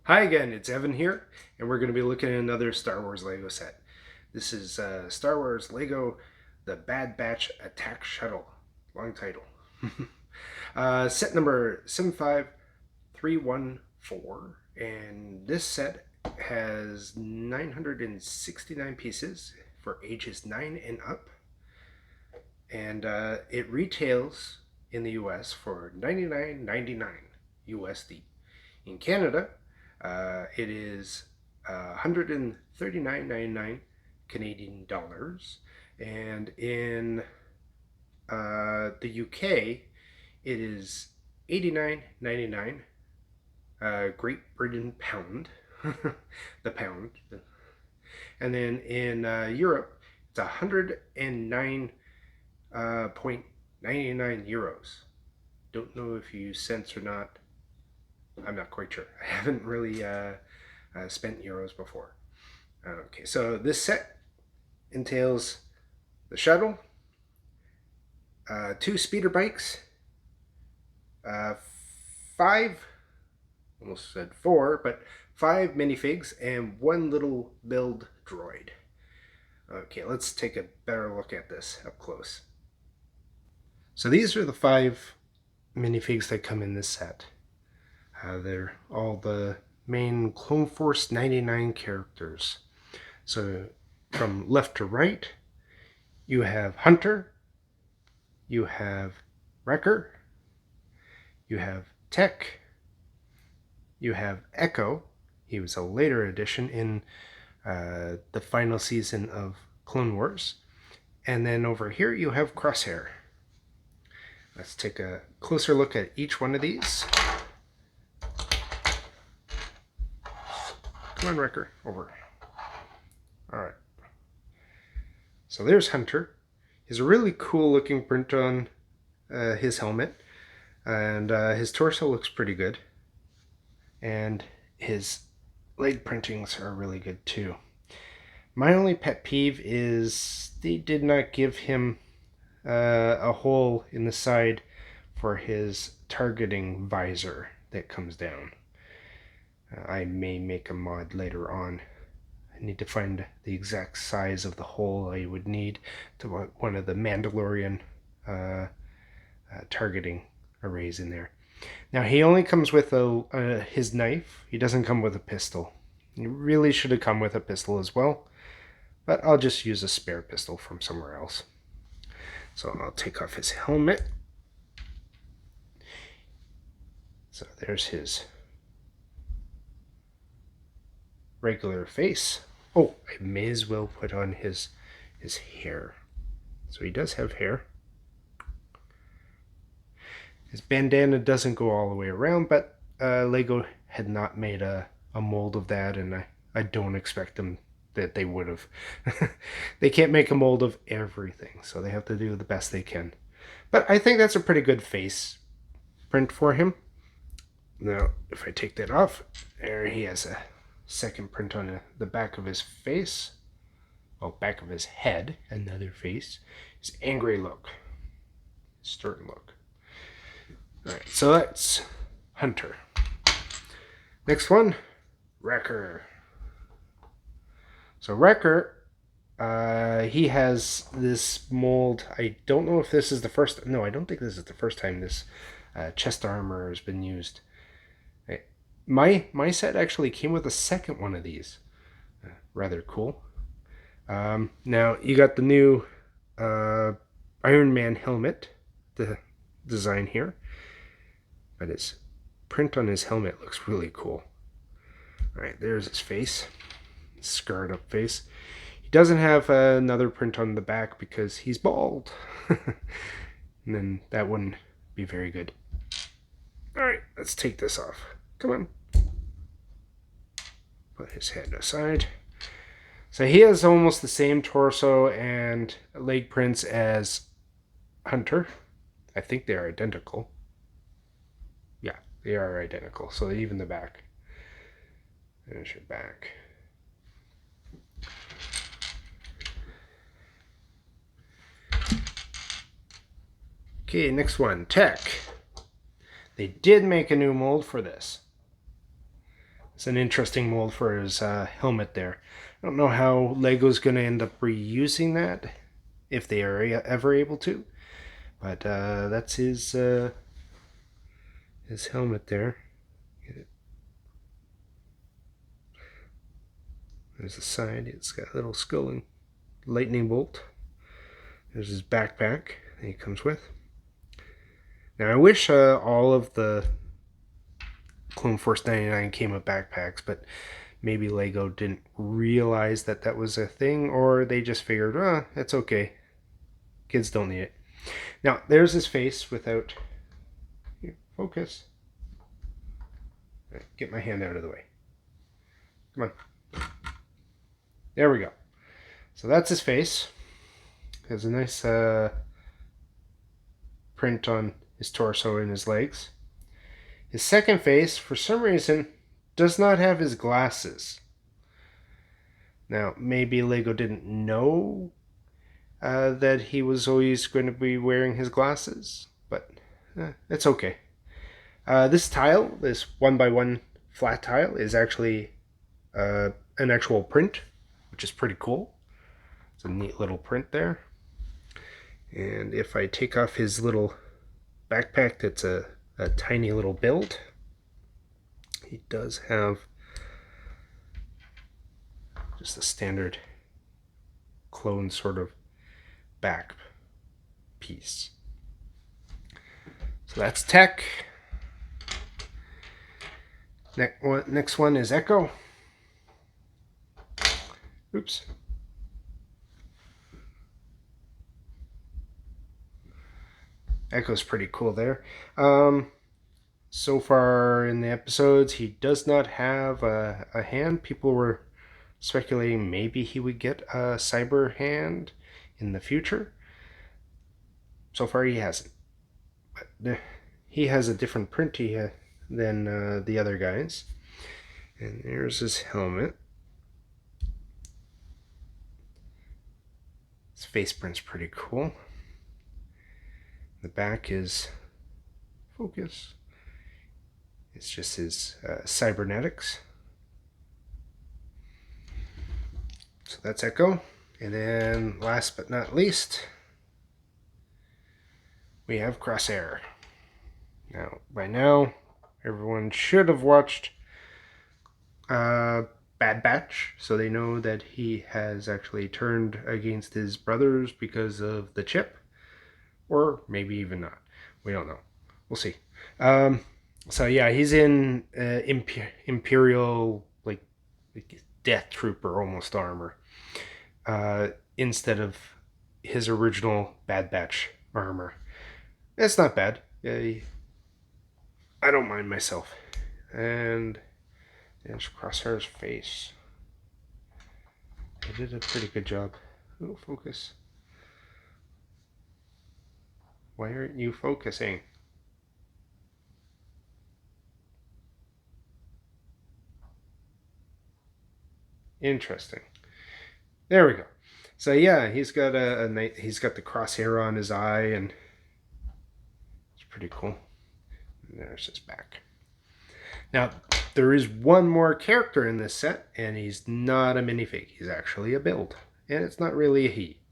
Hi again, it's Evan here, and we're going to be looking at another Star Wars Lego set. This is Star Wars Lego The Bad Batch Attack Shuttle. Long title. Set number 75314, and this set has 969 pieces for ages 9 and up, and it retails in the US for $99.99 USD. In Canada, it is $139.99 Canadian dollars, and in the UK, it is $89.99 Great Britain pound, the pound, and then in Europe, it's 109.99 euros. Don't know if you use cents or not. I'm not quite sure. I haven't really spent euros before. Okay, so this set entails the shuttle, 2 speeder bikes, 5, almost said 4, but 5 minifigs, and 1 little build droid. Okay, let's take a better look at this up close. So these are the 5 minifigs that come in this set. They're all the main Clone Force 99 characters. So from left to right, you have Hunter, you have Wrecker, you have Tech, you have Echo. He was a later addition in the final season of Clone Wars. And then over here you have Crosshair. Let's take a closer look at each one of these. Come on, Wrecker, over. Alright. So there's Hunter. He's a really cool looking print on his helmet. And his torso looks pretty good. And his leg printings are really good too. My only pet peeve is they did not give him a hole in the side for his targeting visor that comes down. I may make a mod later on. I need to find the exact size of the hole I would need to one of the Mandalorian targeting arrays in there. Now he only comes with his knife. He doesn't come with a pistol. He really should have come with a pistol as well, but I'll just use a spare pistol from somewhere else. So I'll take off his helmet. So there's his regular face. Oh, I may as well put on his hair. So he does have hair. His bandana doesn't go all the way around, but Lego had not made a mold of that, and I don't expect them that they would have. They can't make a mold of everything, so they have to do the best they can. But I think that's a pretty good face print for him. Now, if I take that off, there he has a second print on the back of his face. Well, back of his head, another face. His angry look. Stern look. Alright, so that's Hunter. Next one, Wrecker. So Wrecker, he has this mold. I don't know if this is the first. No, I don't think this is the first time this chest armor has been used. My set actually came with a second one of these. Rather cool. Now you got the new Iron Man helmet, the design here. But his print on his helmet looks really cool. Alright, there's his face. Scarred up face. He doesn't have another print on the back because he's bald. And then that wouldn't be very good. Alright, let's take this off. Come on. Put his head aside. So he has almost the same torso and leg prints as Hunter. I think they are identical. Yeah, they are identical. So even the back. There's your back. Okay, next one, Tech. They did make a new mold for this. It's an interesting mold for his helmet there. I don't know how Lego's going to end up reusing that, if they are ever able to. But that's his helmet there. There's the side. It's got a little skull and lightning bolt. There's his backpack that he comes with. Now I wish all of the Clone Force 99 came with backpacks, but maybe Lego didn't realize that that was a thing, or they just figured, oh, it's okay. Kids don't need it. Now, there's his face without... Here, focus. Right, get my hand out of the way. Come on. There we go. So that's his face. Has a nice print on his torso and his legs. His second face, for some reason, does not have his glasses. Now, maybe Lego didn't know that he was always going to be wearing his glasses, but it's okay. This tile, this 1x1 flat tile, is actually an actual print, which is pretty cool. It's a neat little print there. And if I take off his little backpack, that's a tiny little build. He does have just a standard clone sort of back piece. So that's Tech. Next one is Echo. Oops. Echo's pretty cool there. So far in the episodes, he does not have a hand. People were speculating maybe he would get a cyber hand in the future. So far he hasn't. But he has a different print than the other guys. And there's his helmet. His face print's pretty cool. The back is focus. It's just his cybernetics. So that's Echo. And then last but not least, we have Crosshair. Now, by now, everyone should have watched Bad Batch, so they know that he has actually turned against his brothers because of the chip. Or maybe even not. We don't know. We'll see. So yeah, he's in Imperial, like Death Trooper almost armor. Instead of his original Bad Batch armor. It's not bad. I don't mind myself. And there's Crosshair's face. I did a pretty good job. Oh, focus. Why aren't you focusing? Interesting. There we go. So yeah, he's got he's got the crosshair on his eye, and it's pretty cool. And there's his back. Now there is one more character in this set, and he's not a minifig. He's actually a build, and it's not really a he.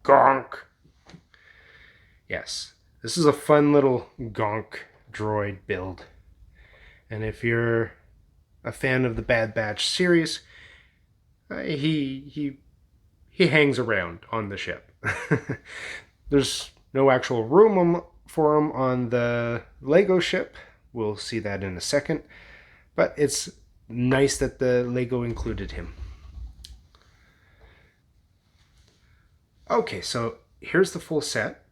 Gonk. Yes, this is a fun little Gonk droid build, and if you're a fan of the Bad Batch series, he hangs around on the ship. There's no actual room for him on the Lego ship. We'll see that in a second, but it's nice that the Lego included him. Okay, so here's the full set.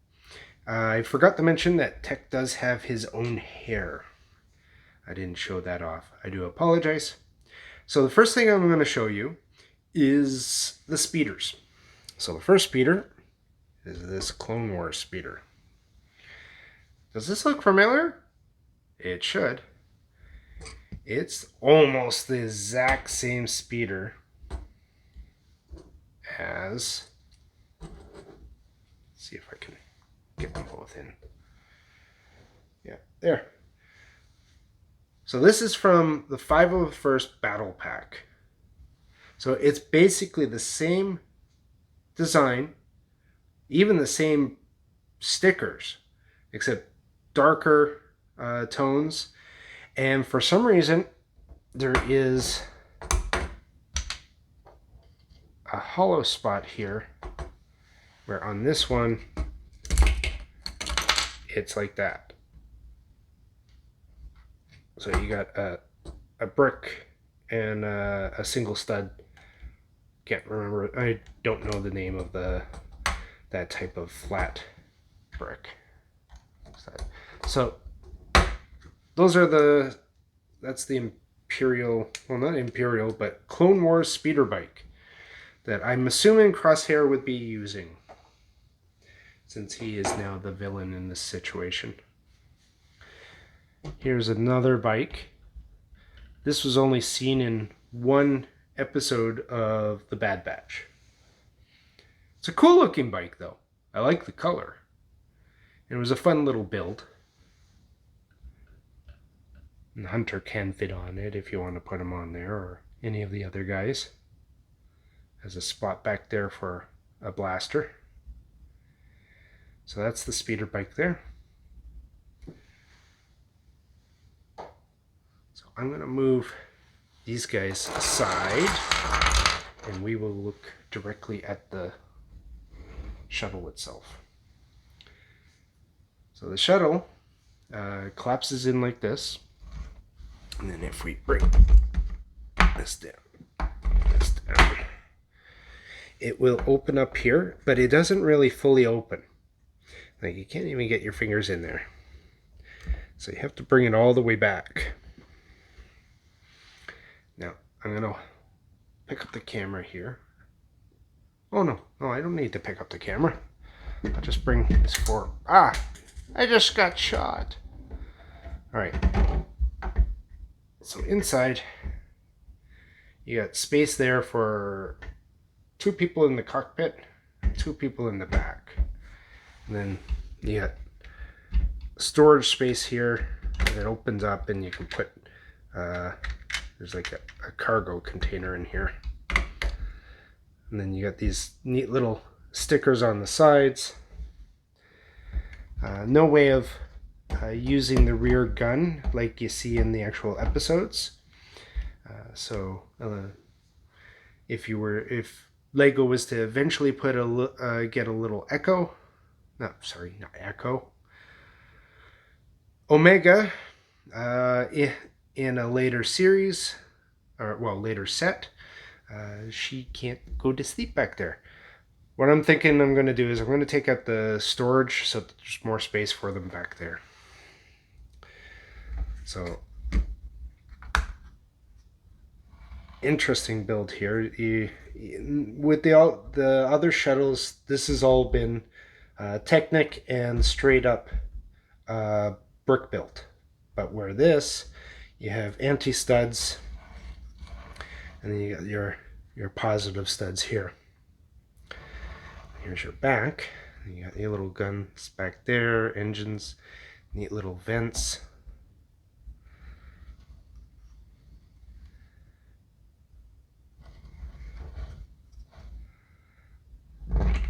I forgot to mention that Tech does have his own hair. I didn't show that off. I do apologize. So the first thing I'm going to show you is the speeders. So the first speeder is this Clone Wars speeder. Does this look familiar? It should. It's almost the exact same speeder as... Let's see if I can get them both in. Yeah, there. So this is from the 501st Battle Pack. So it's basically the same design, even the same stickers, except darker tones. And for some reason, there is a hollow spot here, where on this one, it's like that. So you got a brick and a single stud. Can't remember. I don't know the name of that type of flat brick. So those are that's the Imperial, well, not Imperial, but Clone Wars speeder bike that I'm assuming Crosshair would be using, since he is now the villain in this situation. Here's another bike. This was only seen in one episode of The Bad Batch. It's a cool looking bike though. I like the color. It was a fun little build. And Hunter can fit on it if you want to put him on there, or any of the other guys. Has a spot back there for a blaster. So that's the speeder bike there. So I'm going to move these guys aside, and we will look directly at the shuttle itself. So the shuttle collapses in like this. And then if we bring this down, it will open up here, but it doesn't really fully open. Like, you can't even get your fingers in there. So you have to bring it all the way back. Now, I'm going to pick up the camera here. Oh, no, I don't need to pick up the camera. I'll just bring this forward. Ah, I just got shot. All right. So inside, you got space there for 2 people in the cockpit, 2 people in the back. And then you got storage space here that opens up, and you can put, there's like a cargo container in here. And then you got these neat little stickers on the sides. No way of using the rear gun like you see in the actual episodes. If Lego was to eventually put get a little Echo, not Echo, Omega in a later series, or later set, she can't go to sleep back there. What I'm thinking I'm going to do is I'm going to take out the storage so that there's more space for them back there. So, interesting build here. With the other shuttles, this has all been Technic and straight up brick built. But where this, you have anti-studs, and then you got your positive studs here. Here's your back. You got your little guns back there, engines, neat little vents.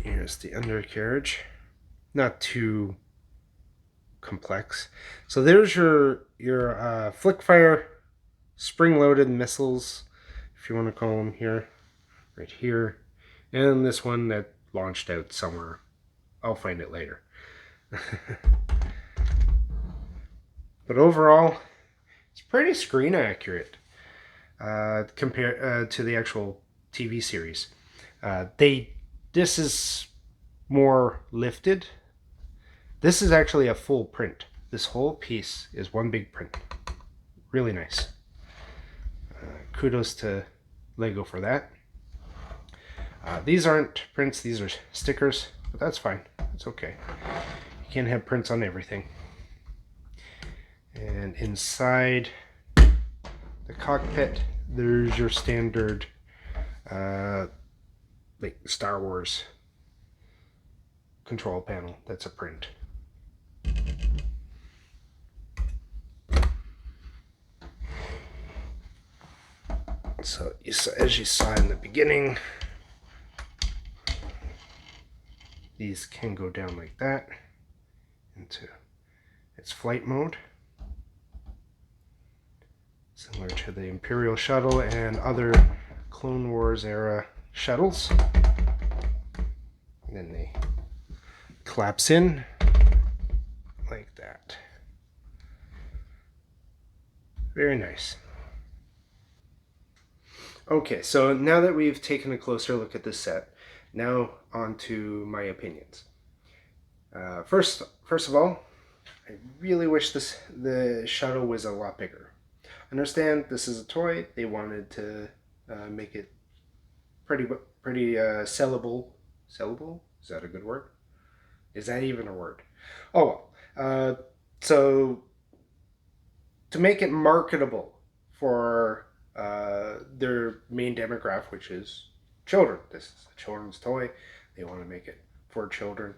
Here's the undercarriage. Not too complex. So there's your flick fire spring-loaded missiles, if you want to call them here, right here, and this one that launched out somewhere. I'll find it later. But overall, it's pretty screen accurate compared to the actual TV series. This is more lifted. This is actually a full print. This whole piece is one big print. Really nice. Kudos to Lego for that. These aren't prints, these are stickers, but that's fine. It's okay. You can't have prints on everything. And inside the cockpit, there's your standard like Star Wars control panel. That's a print. So as you saw in the beginning, these can go down like that into its flight mode, similar to the Imperial Shuttle and other Clone Wars era shuttles. And then they collapse in like that. Very nice. Okay, so now that we've taken a closer look at this set, now on to my opinions. First of all, I really wish the shuttle was a lot bigger. Understand this is a toy. They wanted to make it pretty sellable. Sellable? Is that a good word? Is that even a word? Oh well. So to make it marketable for their main demographic, which is children. This is a children's toy. They want to make it for children.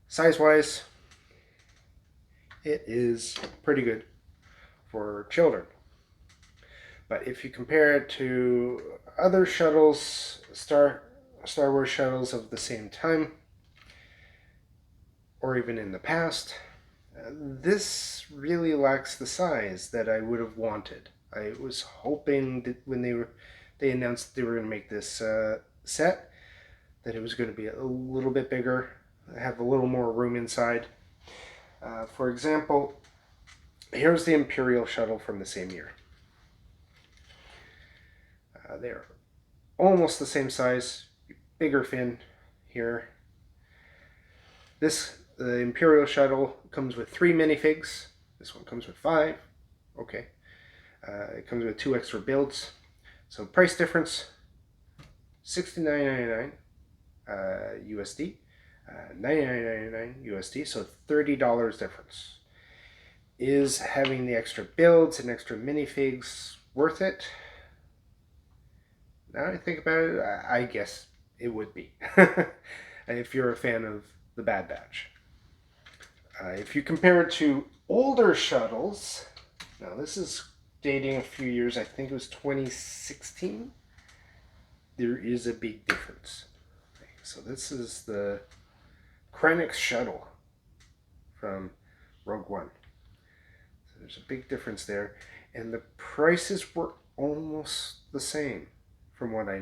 Size-wise, it is pretty good for children. But if you compare it to other shuttles, Star Wars shuttles of the same time, or even in the past, this really lacks the size that I would have wanted. I was hoping that when they announced they were going to make this set, that it was going to be a little bit bigger, have a little more room inside. For example, here's the Imperial Shuttle from the same year. They're almost the same size, bigger fin here. The Imperial Shuttle comes with 3 minifigs. This one comes with 5. Okay. It comes with 2 extra builds. So price difference, $69.99 USD, $99.99 USD, so $30 difference. Is having the extra builds and extra minifigs worth it? Now I think about it, I guess it would be. If you're a fan of the Bad Batch. If you compare it to older shuttles, now this is dating a few years, I think it was 2016, there is a big difference. Okay, so this is the Krennic's shuttle from Rogue One. So there's a big difference there, and the prices were almost the same from what I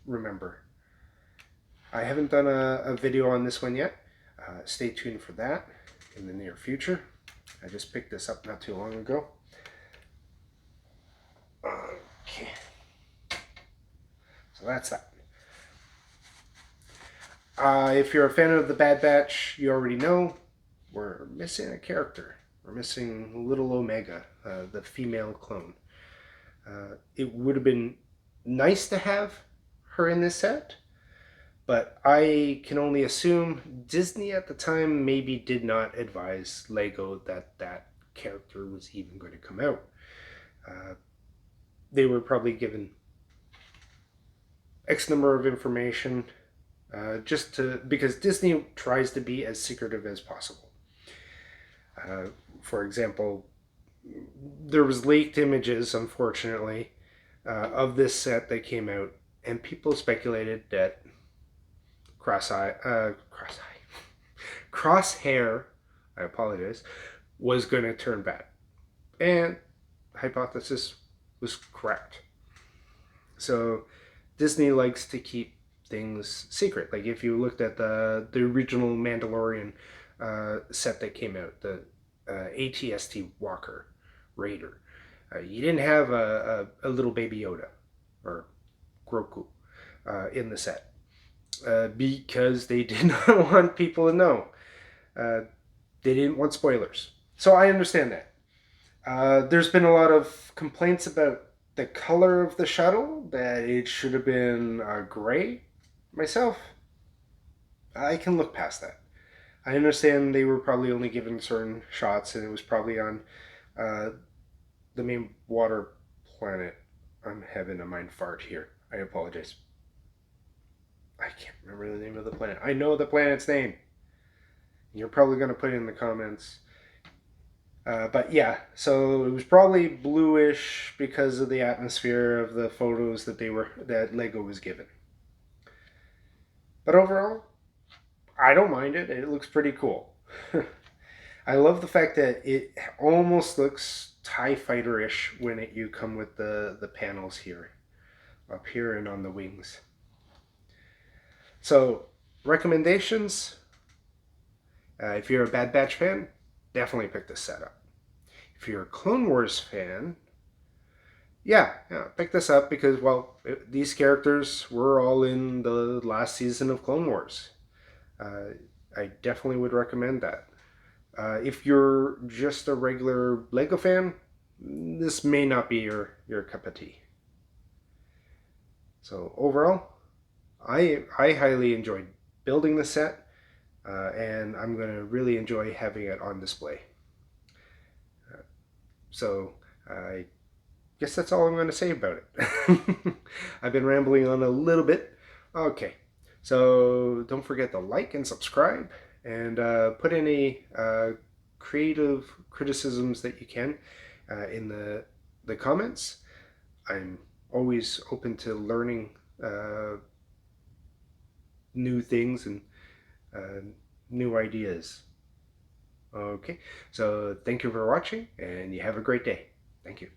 remember. I haven't done a video on this one yet. Stay tuned for that in the near future. I just picked this up not too long ago. Okay. So that's that. If you're a fan of the Bad Batch, you already know we're missing a character. We're missing Little Omega, the female clone. It would have been nice to have her in this set, but I can only assume Disney at the time maybe did not advise Lego that that character was even going to come out. They were probably given X number of information because Disney tries to be as secretive as possible. For example, there was leaked images, unfortunately, of this set that came out, and people speculated that Crosshair, I apologize, was going to turn bad. And hypothesis was correct. So Disney likes to keep things secret. Like if you looked at the original Mandalorian set that came out, the ATST Walker Raider, you didn't have a little baby Yoda or Grogu in the set. Because they did not want people to know. They didn't want spoilers. So I understand that. There's been a lot of complaints about the color of the shuttle, that it should have been gray. Myself, I can look past that. I understand they were probably only given certain shots, and it was probably on the main water planet. I'm having a mind fart here. I apologize. I can't remember the name of the planet. I know the planet's name. You're probably going to put it in the comments. But yeah, so it was probably bluish because of the atmosphere of the photos that Lego was given. But overall, I don't mind it. It looks pretty cool. I love the fact that it almost looks TIE Fighter-ish when you come with the panels here, up here and on the wings. So, recommendations, if you're a Bad Batch fan, definitely pick this set up. If you're a Clone Wars fan, yeah, pick this up because, well, these characters were all in the last season of Clone Wars. Uh, I definitely would recommend that. If you're just a regular Lego fan, this may not be your cup of tea. So overall, I highly enjoyed building the set, and I'm going to really enjoy having it on display. So I guess that's all I'm going to say about it. I've been rambling on a little bit. Okay, so don't forget to like and subscribe, and put any creative criticisms that you can in the comments. I'm always open to learning new things and uh, new ideas. Okay, so thank you for watching, and you have a great day. Thank you.